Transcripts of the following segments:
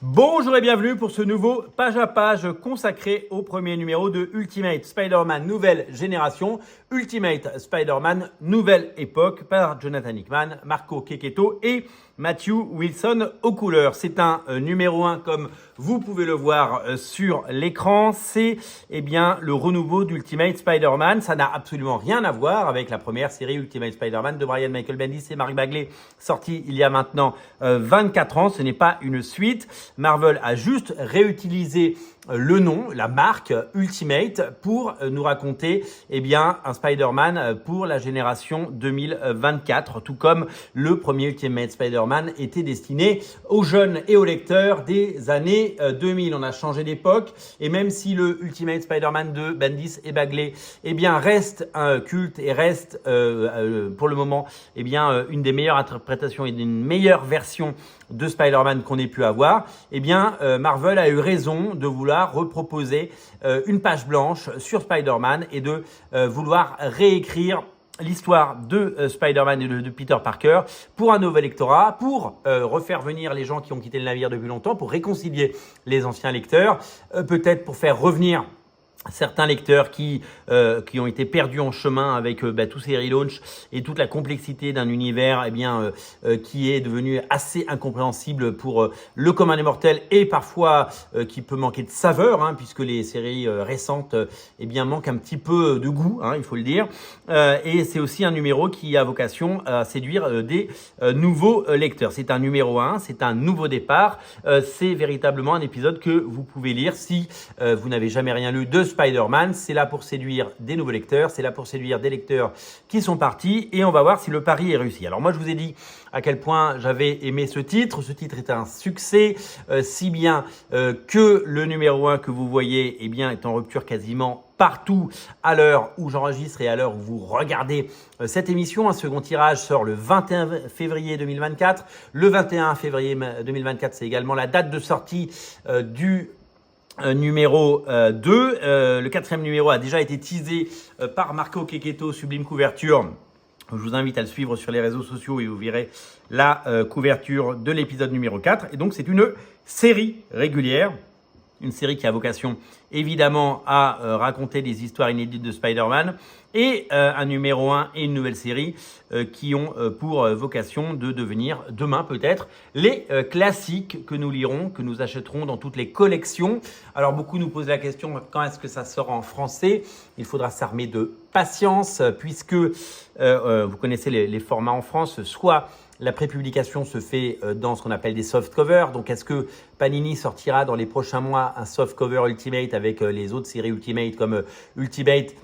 Bonjour et bienvenue pour ce nouveau page à page consacré au premier numéro de Ultimate Spider-Man Nouvelle Génération, Ultimate Spider-Man Nouvelle Époque par Jonathan Hickman, Marco Checchetto et Matthew Wilson aux couleurs. C'est un numéro 1 comme vous pouvez le voir sur l'écran. C'est le renouveau d'Ultimate Spider-Man. Ça n'a absolument rien à voir avec la première série Ultimate Spider-Man de Brian Michael Bendis et Mark Bagley, sortie il y a maintenant 24 ans. Ce n'est pas une suite. Marvel a juste réutilisé le nom, la marque Ultimate pour nous raconter un Spider-Man pour la génération 2024, tout comme le premier Ultimate Spider-Man était destiné aux jeunes et aux lecteurs des années 2000. On a changé d'époque et même si le Ultimate Spider-Man de Bendis et Bagley reste un culte et reste pour le moment une des meilleures interprétations et une meilleure version de Spider-Man qu'on ait pu avoir, Marvel a eu raison de vouloir reproposer une page blanche sur Spider-Man et de vouloir réécrire l'histoire de Spider-Man et de Peter Parker pour un nouvel lectorat, pour refaire venir les gens qui ont quitté le navire depuis longtemps, pour réconcilier les anciens lecteurs, peut-être pour faire revenir certains lecteurs qui ont été perdus en chemin avec tous ces relaunchs et toute la complexité d'un univers qui est devenu assez incompréhensible pour le commun des mortels et parfois qui peut manquer de saveur puisque les séries récentes manquent un petit peu de goût, il faut le dire. Et c'est aussi un numéro qui a vocation à séduire des nouveaux lecteurs. C'est un numéro 1, c'est un nouveau départ. C'est véritablement un épisode que vous pouvez lire si vous n'avez jamais rien lu de Spider-Man. C'est là pour séduire des nouveaux lecteurs, c'est là pour séduire des lecteurs qui sont partis et on va voir si le pari est réussi. Alors moi je vous ai dit à quel point j'avais aimé ce titre. Ce titre est un succès, si bien que le numéro 1 que vous voyez est en rupture quasiment partout à l'heure où j'enregistre et à l'heure où vous regardez cette émission. Un second tirage sort le 21 février 2024. Le 21 février 2024, c'est également la date de sortie du numéro 2. Le quatrième numéro a déjà été teasé par Marco Checchetto, Sublime Couverture. Je vous invite à le suivre sur les réseaux sociaux et vous verrez la couverture de l'épisode numéro 4. Et donc, c'est une série régulière. Une série qui a vocation évidemment à raconter des histoires inédites de Spider-Man et un numéro 1 et une nouvelle série qui ont pour vocation de devenir demain peut-être les classiques que nous lirons, que nous achèterons dans toutes les collections. Alors beaucoup nous posent la question, quand est-ce que ça sort en français? Il faudra s'armer de patience puisque vous connaissez les formats en France, soit la prépublication se fait dans ce qu'on appelle des soft covers. Donc, est-ce que Panini sortira dans les prochains mois un soft cover Ultimate avec les autres séries Ultimate comme Ultimate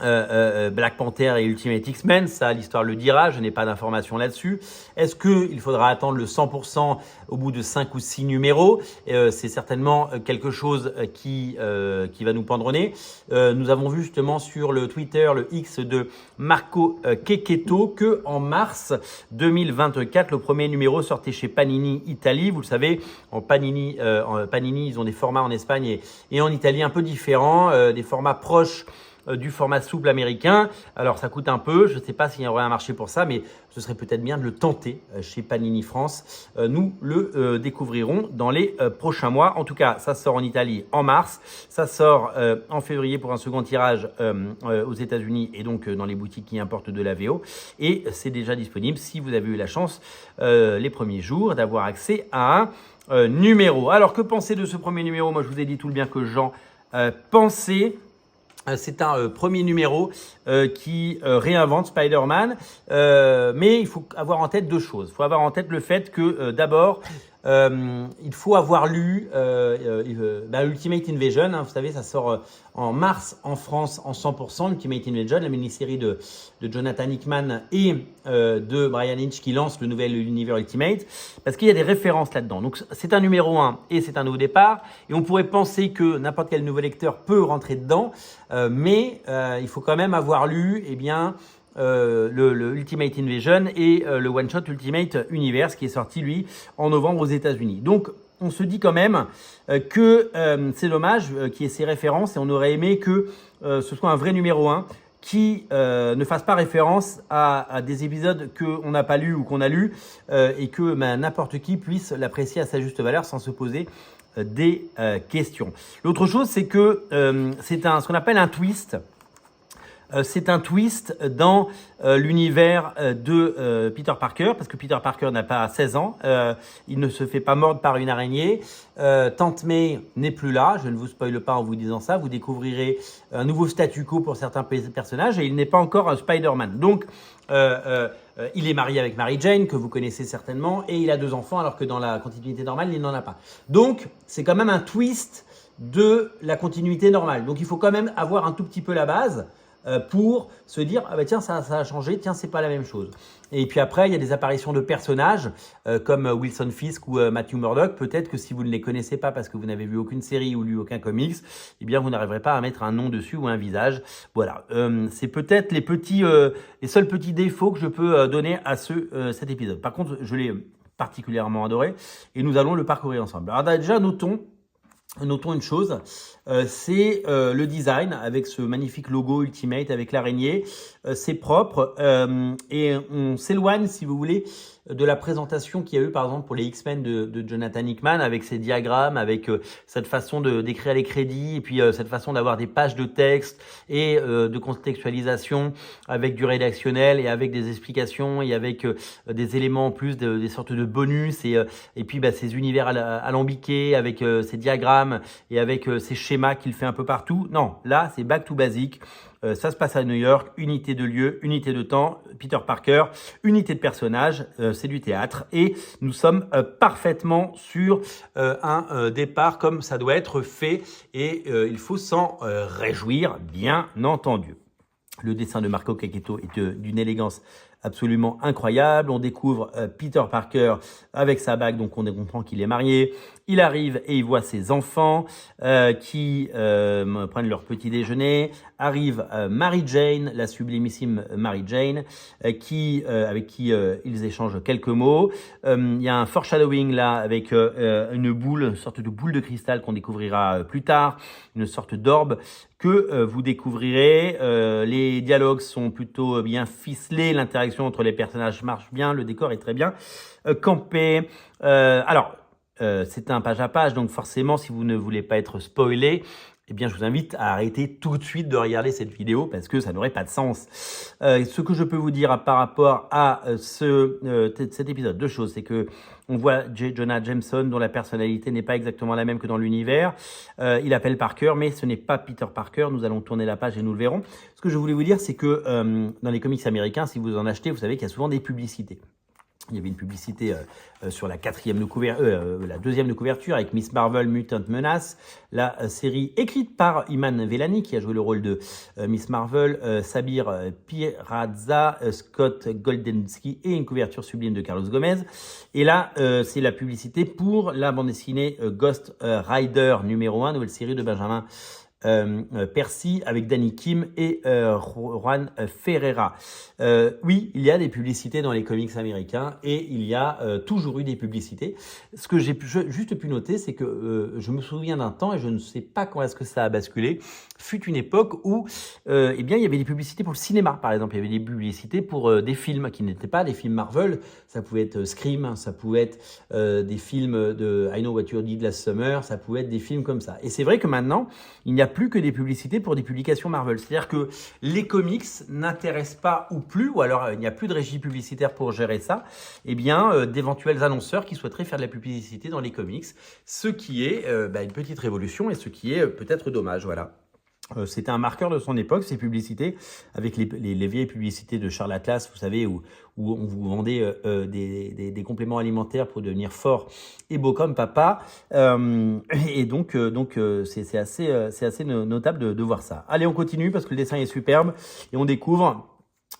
Black Panther et Ultimate X-Men? Ça, l'histoire le dira. Je n'ai pas d'informations là-dessus. Est-ce qu'il faudra attendre le 100% au bout de 5 ou 6 numéros? C'est certainement quelque chose qui va nous pendre au nez. Nous avons vu justement sur le Twitter, le X de Marco Checchetto, que en mars 2024, le premier numéro sortait chez Panini Italie. Vous le savez, en Panini, ils ont des formats en Espagne et en Italie un peu différents, des formats proches du format souple américain. Alors ça coûte un peu, je ne sais pas s'il y aurait un marché pour ça, mais ce serait peut-être bien de le tenter chez Panini France. Nous le découvrirons dans les prochains mois. En tout cas, ça sort en Italie en mars, ça sort en février pour un second tirage aux États-Unis et donc dans les boutiques qui importent de la VO. Et c'est déjà disponible si vous avez eu la chance les premiers jours d'avoir accès à un numéro. Alors que penser de ce premier numéro? Moi je vous ai dit tout le bien que j'en pensais. C'est un premier numéro qui réinvente Spider-Man, mais il faut avoir en tête deux choses. Il faut avoir en tête le fait que d'abord, il faut avoir lu Ultimate Invasion. Vous savez, ça sort en mars en France en 100%. Ultimate Invasion, la mini-série de Jonathan Hickman et de Brian Lynch qui lance le nouvel univers Ultimate, parce qu'il y a des références là-dedans. Donc c'est un numéro 1 et c'est un nouveau départ. Et on pourrait penser que n'importe quel nouveau lecteur peut rentrer dedans, mais il faut quand même avoir lu le Ultimate Invasion et le one-shot Ultimate Universe qui est sorti, lui, en novembre aux États-Unis. Donc, on se dit quand même que c'est dommage qu'il y ait ces références et on aurait aimé que ce soit un vrai numéro 1 qui ne fasse pas référence à des épisodes qu'on n'a pas lus ou qu'on a lus et que n'importe qui puisse l'apprécier à sa juste valeur sans se poser des questions. L'autre chose, c'est que c'est ce qu'on appelle un twist. C'est un twist dans l'univers de Peter Parker, parce que Peter Parker n'a pas 16 ans, il ne se fait pas mordre par une araignée, Tante May n'est plus là, je ne vous spoile pas en vous disant ça, vous découvrirez un nouveau statu quo pour certains personnages et il n'est pas encore un Spider-Man. Donc, il est marié avec Mary Jane, que vous connaissez certainement, et il a 2 enfants, alors que dans la continuité normale, il n'en a pas. Donc, c'est quand même un twist de la continuité normale. Donc, il faut quand même avoir un tout petit peu la base pour se dire ah bah tiens ça a changé, tiens c'est pas la même chose. Et puis après il y a des apparitions de personnages comme Wilson Fisk ou Matthew Murdock. Peut-être que si vous ne les connaissez pas parce que vous n'avez vu aucune série ou lu aucun comics, eh bien vous n'arriverez pas à mettre un nom dessus ou un visage. Voilà, c'est peut-être les seuls petits défauts que je peux donner à cet épisode. Par contre je l'ai particulièrement adoré et nous allons le parcourir ensemble. Alors déjà notons une chose, c'est le design avec ce magnifique logo Ultimate avec l'araignée. C'est propre et on s'éloigne, si vous voulez, de la présentation qu'il y a eu par exemple pour les X-Men de Jonathan Hickman avec ses diagrammes, avec cette façon d'écrire les crédits et puis cette façon d'avoir des pages de texte et de contextualisation avec du rédactionnel et avec des explications et avec des éléments en plus, des sortes de bonus et puis ces univers alambiqués avec ces diagrammes et avec ces schémas qu'il fait un peu partout. Non, là c'est back to basic. Ça se passe à New York, unité de lieu, unité de temps, Peter Parker, unité de personnage, c'est du théâtre et nous sommes parfaitement sur un départ comme ça doit être fait et il faut s'en réjouir bien entendu. Le dessin de Marco Cacchetto est d'une élégance absolument incroyable. On découvre Peter Parker avec sa bague, donc on comprend qu'il est marié. Il arrive et il voit ses enfants qui prennent leur petit déjeuner. Arrive Mary Jane, la sublimissime Mary Jane, avec qui ils échangent quelques mots. Il y a un foreshadowing là avec une sorte de boule de cristal qu'on découvrira plus tard, une sorte d'orbe que vous découvrirez. Les dialogues sont plutôt bien ficelés, l'interaction entre les personnages marche bien, le décor est très bien campé. C'est un page à page, donc forcément, si vous ne voulez pas être spoilé, eh bien, je vous invite à arrêter tout de suite de regarder cette vidéo parce que ça n'aurait pas de sens. Ce que je peux vous dire par rapport à cet épisode, 2 choses, c'est que on voit J. Jonah Jameson dont la personnalité n'est pas exactement la même que dans l'univers. Il appelle Parker, mais ce n'est pas Peter Parker. Nous allons tourner la page et nous le verrons. Ce que je voulais vous dire, c'est que dans les comics américains, si vous en achetez, vous savez qu'il y a souvent des publicités. Il y avait une publicité sur la deuxième de couverture avec Miss Marvel Mutant Menace, la série écrite par Iman Vellani qui a joué le rôle de Miss Marvel, Sabir Pirazza, Scott Goldensky et une couverture sublime de Carlos Gomez. Et là, c'est la publicité pour la bande dessinée Ghost Rider numéro 1, nouvelle série de Benjamin Percy avec Danny Kim et Juan Ferreira. Oui, il y a des publicités dans les comics américains et il y a toujours eu des publicités. Ce que j'ai juste pu noter, c'est que je me souviens d'un temps et je ne sais pas quand est-ce que ça a basculé. Fut une époque où eh bien, il y avait des publicités pour le cinéma, par exemple. Il y avait des publicités pour des films qui n'étaient pas des films Marvel. Ça pouvait être Scream, ça pouvait être des films de I Know What You Did Last Summer, ça pouvait être des films comme ça. Et c'est vrai que maintenant, il n'y a plus que des publicités pour des publications Marvel. C'est-à-dire que les comics n'intéressent pas ou plus, ou alors il n'y a plus de régie publicitaire pour gérer ça, eh bien d'éventuels annonceurs qui souhaiteraient faire de la publicité dans les comics, ce qui est une petite révolution et ce qui est peut-être dommage, voilà. C'était un marqueur de son époque, ces publicités, avec les vieilles publicités de Charles Atlas, vous savez, où on vous vendait des compléments alimentaires pour devenir fort et beau comme papa. Et donc c'est assez notable de voir ça. Allez, on continue parce que le dessin est superbe et on découvre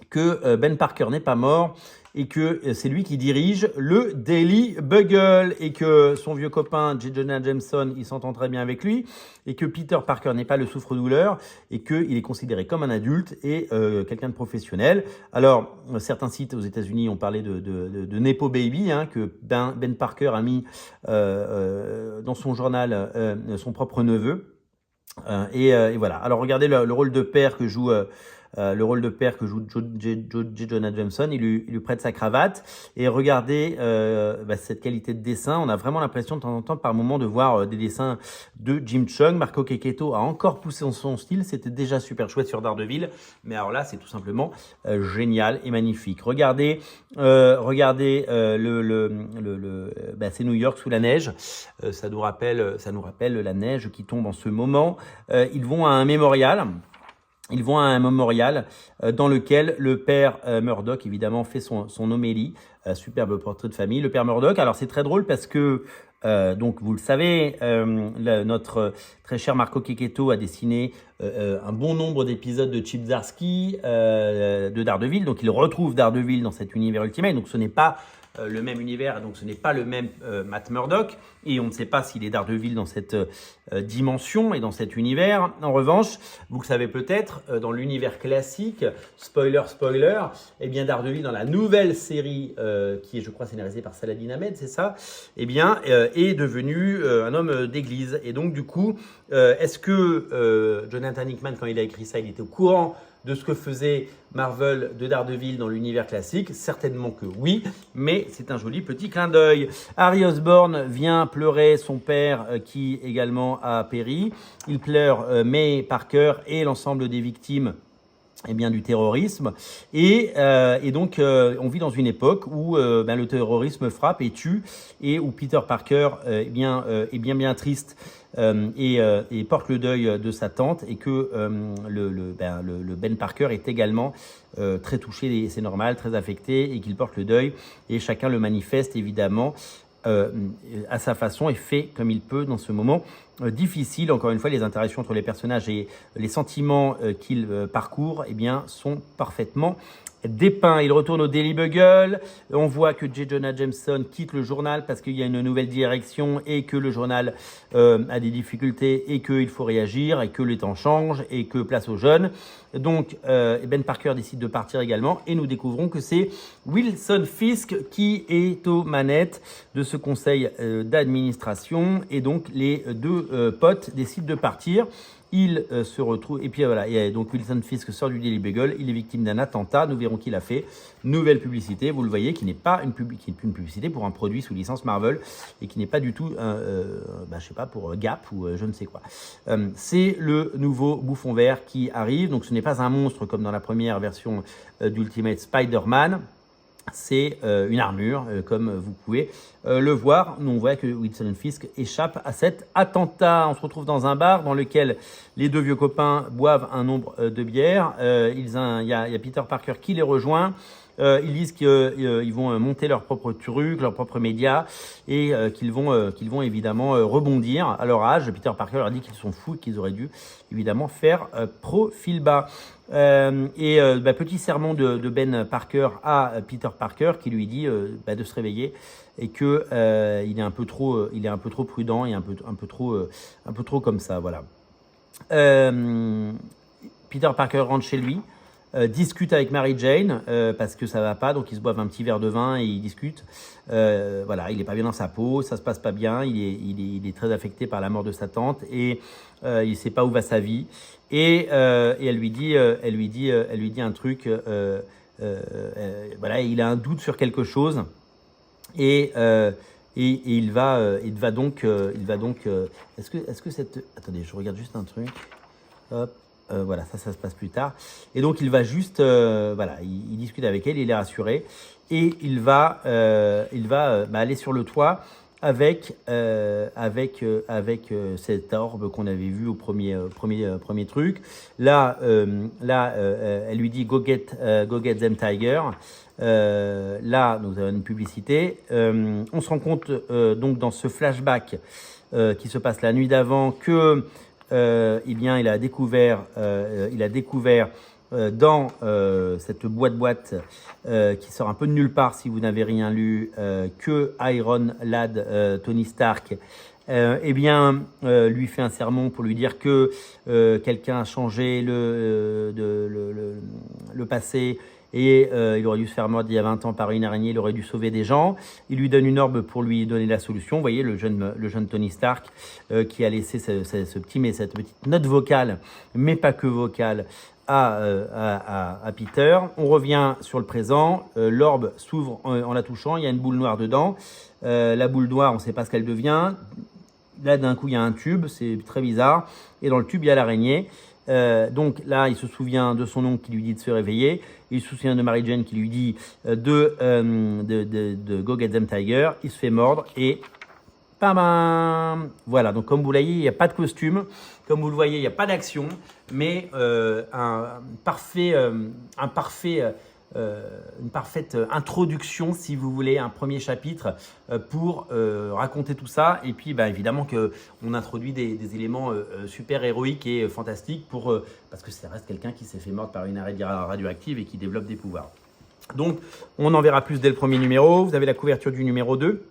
que Ben Parker n'est pas mort et que c'est lui qui dirige le Daily Bugle et que son vieux copain J. Jonah Jameson, il s'entend très bien avec lui et que Peter Parker n'est pas le souffre-douleur et qu'il est considéré comme un adulte et quelqu'un de professionnel. Alors, certains sites aux États-Unis ont parlé de Nepo Baby, que Ben Parker a mis dans son journal son propre neveu. Et voilà. Alors, regardez le rôle de père que joue le rôle de père que joue J. Jonah Jameson, il lui prête sa cravate. Et regardez cette qualité de dessin. On a vraiment l'impression de temps en temps, par moment, de voir des dessins de Jim Cheung. Marco Checchetto a encore poussé son style. C'était déjà super chouette sur Daredevil. Mais alors là, c'est tout simplement génial et magnifique. Regardez, c'est New York sous la neige. Ça nous rappelle la neige qui tombe en ce moment. Ils vont à un mémorial. Dans lequel le père Murdoch, évidemment, fait son homélie. Superbe portrait de famille. Le père Murdoch, alors c'est très drôle parce que, donc vous le savez, notre très cher Marco Checchetto a dessiné un bon nombre d'épisodes de Chip Zdarsky, de Daredevil. Donc il retrouve Daredevil dans cet univers Ultimate. Donc ce n'est pas le même univers, donc ce n'est pas le même Matt Murdock, et on ne sait pas s'il est Daredevil dans cette dimension et dans cet univers. En revanche, vous le savez peut-être, dans l'univers classique, spoiler, eh bien Daredevil dans la nouvelle série qui est, je crois, scénarisée par Saladin Ahmed, c'est ça, eh bien est devenu un homme d'église. Et donc du coup, est-ce que Jonathan Hickman, quand il a écrit ça, il était au courant de ce que faisait Marvel de Daredevil dans l'univers classique? Certainement que oui, mais c'est un joli petit clin d'œil. Harry Osborn vient pleurer son père qui également a péri. Il pleure May Parker et l'ensemble des victimes du terrorisme. Et donc, on vit dans une époque où le terrorisme frappe et tue, et où Peter Parker est bien triste et porte le deuil de sa tante, et que le Ben Parker est également très touché, c'est normal, très affecté, et qu'il porte le deuil, et chacun le manifeste évidemment à sa façon et fait comme il peut dans ce moment difficile. Encore une fois, les interactions entre les personnages et les sentiments qu'ils parcourent sont parfaitement dépeints. Il retourne au Daily Bugle. On voit que J. Jonah Jameson quitte le journal parce qu'il y a une nouvelle direction et que le journal a des difficultés et qu'il faut réagir et que les temps changent et que place aux jeunes. Donc, Ben Parker décide de partir également, et nous découvrons que c'est Wilson Fisk qui est aux manettes de ce conseil d'administration, et donc les deux potes décident de partir. Il se retrouve, et puis voilà, et donc Wilson Fisk sort du Daily Bugle, il est victime d'un attentat, nous verrons qui l'a fait. Nouvelle publicité, vous le voyez, qui n'est pas une publicité pour un produit sous licence Marvel, et qui n'est pas du tout, je sais pas, pour Gap ou je ne sais quoi. C'est le nouveau bouffon vert qui arrive, donc ce n'est pas un monstre comme dans la première version d'Ultimate Spider-Man. C'est une armure, comme vous pouvez le voir. Nous, on voit que Wilson Fisk échappe à cet attentat. On se retrouve dans un bar dans lequel les deux vieux copains boivent un nombre de bières. Il y a Peter Parker qui les rejoint. Ils disent qu'ils vont monter leur propre truc, leurs propres médias, et qu'ils vont évidemment rebondir à leur âge. Peter Parker leur dit qu'ils sont fous et qu'ils auraient dû évidemment faire profil bas. Petit sermon de Ben Parker à Peter Parker qui lui dit de se réveiller, et que il est un peu trop prudent et un peu trop comme ça, voilà. Peter Parker rentre chez lui, discute avec Mary Jane parce que ça va pas, donc ils se boivent un petit verre de vin et ils discutent. Il est pas bien dans sa peau, ça se passe pas bien, il est très affecté par la mort de sa tante, et il sait pas où va sa vie, et elle lui dit un truc, il a un doute sur quelque chose, et il va donc est-ce que cette, attendez, je regarde juste un truc, hop. Ça se passe plus tard. Et donc, il va juste, il discute avec elle, il est rassuré. Et il va aller sur le toit avec cette orbe qu'on avait vue au premier truc. Là, elle lui dit go get them Tiger. Là, nous avons une publicité. On se rend compte donc dans ce flashback qui se passe la nuit d'avant que il a découvert dans cette boîte qui sort un peu de nulle part si vous n'avez rien lu, que Iron Lad Tony Stark lui fait un sermon pour lui dire que quelqu'un a changé le passé, et il aurait dû se faire mordre il y a 20 ans par une araignée, il aurait dû sauver des gens. Il lui donne une orbe pour lui donner la solution. Vous voyez, le jeune Tony Stark qui a laissé cette petite note vocale, mais pas que vocale, à Peter. On revient sur le présent. L'orbe s'ouvre en la touchant. Il y a une boule noire dedans. La boule noire, on ne sait pas ce qu'elle devient. Là, d'un coup, il y a un tube. C'est très bizarre. Et dans le tube, il y a l'araignée. Donc là, il se souvient de son oncle qui lui dit de se réveiller. Il se souvient de Mary Jane qui lui dit de Go Get Them Tiger. Il se fait mordre et bam, voilà. Donc comme vous voyez, il n'y a pas de costume. Comme vous le voyez, il n'y a pas d'action, mais une parfaite introduction, si vous voulez, un premier chapitre pour raconter tout ça. Et puis, évidemment qu'on introduit des éléments super héroïques et fantastiques parce que ça reste quelqu'un qui s'est fait mordre par une araignée radioactive et qui développe des pouvoirs. Donc, on en verra plus dès le premier numéro. Vous avez la couverture du numéro 2.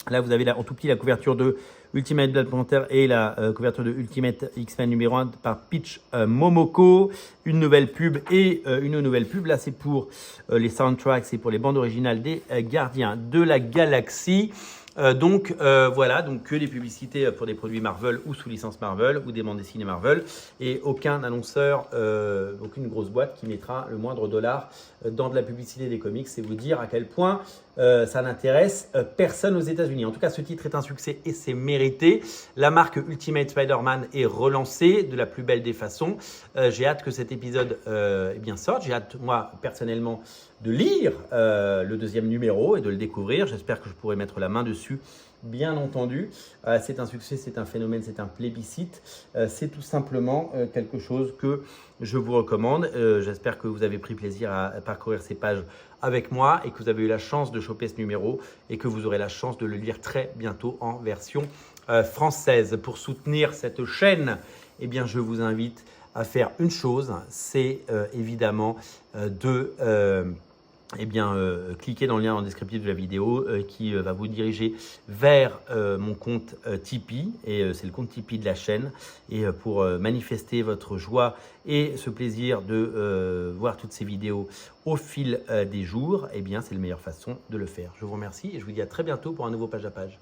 Là, vous avez en tout petit la couverture de Ultimate Black Panther et la couverture de Ultimate X-Men numéro 1 par Peach Momoko. Une nouvelle pub et une nouvelle pub. Là, c'est pour les soundtracks et pour les bandes originales des Gardiens de la Galaxie. Voilà, donc que des publicités pour des produits Marvel ou sous licence Marvel ou des bandes dessinées Marvel et aucun annonceur, aucune grosse boîte qui mettra le moindre dollar dans de la publicité des comics. C'est vous dire à quel point ça n'intéresse personne aux États-Unis. En tout cas, ce titre est un succès et c'est mérité. La marque Ultimate Spider-Man est relancée de la plus belle des façons. J'ai hâte que cet épisode sorte. J'ai hâte, moi, personnellement, de lire le deuxième numéro et de le découvrir. J'espère que je pourrai mettre la main dessus, bien entendu. C'est un succès, c'est un phénomène, c'est un plébiscite. C'est tout simplement quelque chose que je vous recommande. J'espère que vous avez pris plaisir à parcourir ces pages avec moi et que vous avez eu la chance de choper ce numéro et que vous aurez la chance de le lire très bientôt en version française. Pour soutenir cette chaîne, je vous invite à faire une chose, c'est évidemment de cliquez dans le lien dans le descriptif de la vidéo qui va vous diriger vers mon compte Tipeee et c'est le compte Tipeee de la chaîne et pour manifester votre joie et ce plaisir de voir toutes ces vidéos au fil des jours, c'est la meilleure façon de le faire. Je vous remercie et je vous dis à très bientôt pour un nouveau page à page.